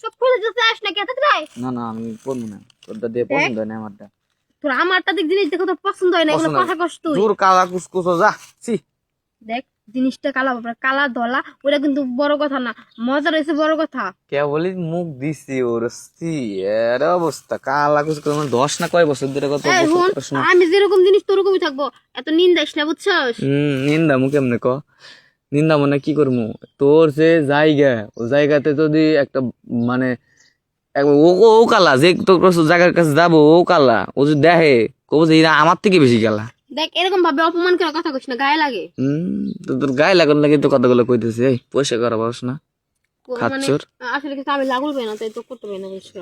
সব খুলে দিতে আস না কেতে রে? না না আমি করবো না, তোরটা দিয়ে পছন্দ হয় না আমারটা। তোর আমারটা দেখ জিনিস দেখো তো পছন্দ হয় না, এগুলো কথা কস তুই। জোর কালা কুসকুসো যা ছি। দেখ জিনিসটা কালা বাবা, কালা ধলা ওটা কিন্তু বড় কথা না, মজা রয়েছে বড় কথা। কে বলি মুখ দিছি ওর সি এর অবস্থা কালা কুসকুসো। 10 না কয় বছর ধরে কত এই হুন, প্রশ্ন। আমি যেরকম জিনিস তোরকমই থাকবো, এত নিন্দাইস না বুঝছস? নিন্দা মুখ এমনি ক, নিন্দা মনে কি করবো? তোর যে জায়গা, ও জায়গাতে যদি একটা মানে ও ও কালা যে তোর জায়গার কাছে যাবো, ও কালা, ও যদি দেখে কব যে এরা আমার থেকে বেশি কালা। দেখ এরকম ভাবে অপমান করে কথা কইস না, গায়ে লাগে। তো তোর গায়ে লাগান লাগে তো কথাগুলো কইতেছে। এই পয়সা করা বস না মানে খাচ্ছর। আসলে কিন্তু আমি লাগুল পাই না, তাই তো করতে পারি না বুঝছো?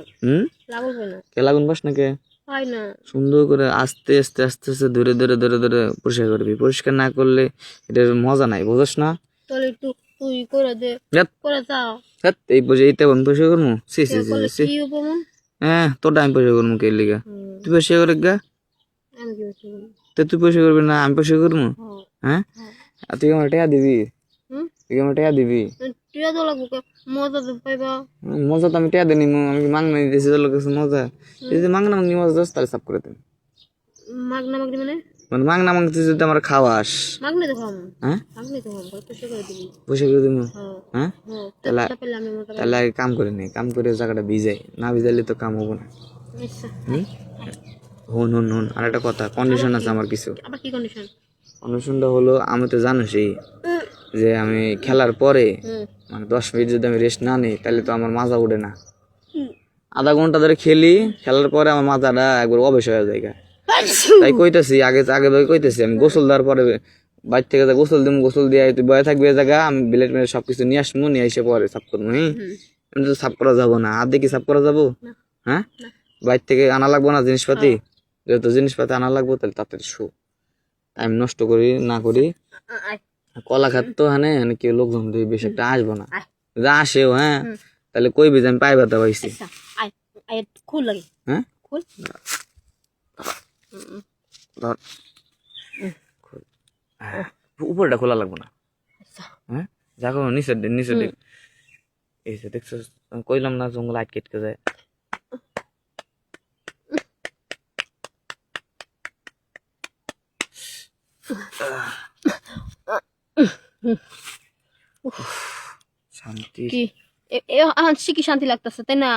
লাগুল পাই না, কে লাগুন বাস না কে? হয় না। সুন্দর করে আস্তে আস্তে আস্তে আস্তে ধরে ধরে ধরে ধরে পরিষ্কার করবি। পরিষ্কার না করলে এটার মজা নাই, বুঝছ না? তাহলে একটু তুই করে দে, করে যাও। এই এইটা আমি পরিষ্কার করবো? সি সি করলে সি। কি অপমান? হ্যাঁ তোরটা আমি পরিষ্কার করবো কে লিগা? তুই পরিষ্কার করে গা। আমি কি বলছি? তো তুই পরিষ্কার করবি না আমি পরিষ্কার করবো? হ্যাঁ আর তুই আমার টাকা দিবি? তুই আমার টাকা দিবি? টিয়া তো লাগবো, মজা তো পাইবা। মজা তো আমি টাকা দিই, আমি কি মাংনা দিতেছি তোর কাছে মজা? যদি মাংনা মাংনি মজা দোস তাহলে সাফ করে দেন। মাগনা মাগনি মানে? মানে মাংনা মাংতে যদি আমার খাওয়াস, মাগনি তো খাম। হ্যাঁ মাগনি তো খাম, পয়সা করে দিবি। পয়সা করে দিবো। হ্যাঁ তাহলে টাকা পেলে আমি মজা তাহলে আগে কাম করে নি, কাম করে জায়গাটা ভিজাই, না ভিজাইলে তো কাম হবো না। আচ্ছা, হুন হুন হুন আর একটা কথা, কন্ডিশন আছে আমার কিছু। আবার কি কন্ডিশন? কন্ডিশনটা হলো আমি তো জানোসই যে আমি খেলার পরে মানে 10 মিনিট যদি আমি রেস্ট না নিই তাহলে তো আমার মাজা উঠে না। আধা ঘন্টা ধরে খেলি, খেলার পরে আমার মাজাটা একবার অবেশ হয়ে যায়। তাই কইতেছি আগে আগে ভাগে কইতেছি, আমি গোসল দেওয়ার পরে বাইর থেকে গোসল দিব, গোসল দিয়ে তুই বয়ে থাকবি জায়গা, আমি বিলেট মেলে সবকিছু নিয়ে আসবো, নিয়ে এসে পরে সাফ করবো। আমি তো সাফ করা যাবো না, আর দেখি সাফ করা যাবো? হ্যাঁ বাইর থেকে আনা লাগবো না জিনিসপাতি? যেহেতু জিনিসপাতি আনা লাগবো তাহলে তাড়াতাড়ি শো, টাইম নষ্ট করি না করি। কলা খাত তো হানে কেউ লোকজন বেশি একটা আসবো না, যা আসেও হ্যাঁ তাহলে কইবি যে আমি পাই ব্যথা পাইছি। খুল লাগে, হ্যাঁ খুল ধর উপরটা খোলা লাগবো না। হ্যাঁ দেখো নিচের দিন নিচের দিন এই যে দেখছো কইলাম না জঙ্গল আট কেটকে যায়। শান্তি কি এখন কি শান্তি লাগতেছে তাই না?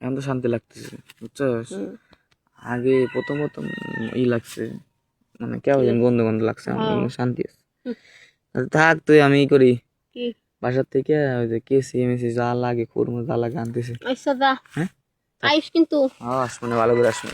এখন তো শান্তি লাগতেছে বুঝছস। আগে প্রথম প্রথম ই লাগছে মানে কেমন যেন গন্ধ গন্ধ লাগছে, আমার শান্তি আছে। থাক তুই আমি ই করি বাসার থেকে ওই যে কেসি এমএসি যা লাগে খুরমো যা লাগে আনতেছে। আচ্ছা দা, হ্যাঁ আইস কিন্তু আস মানে ভালো করে আসবে।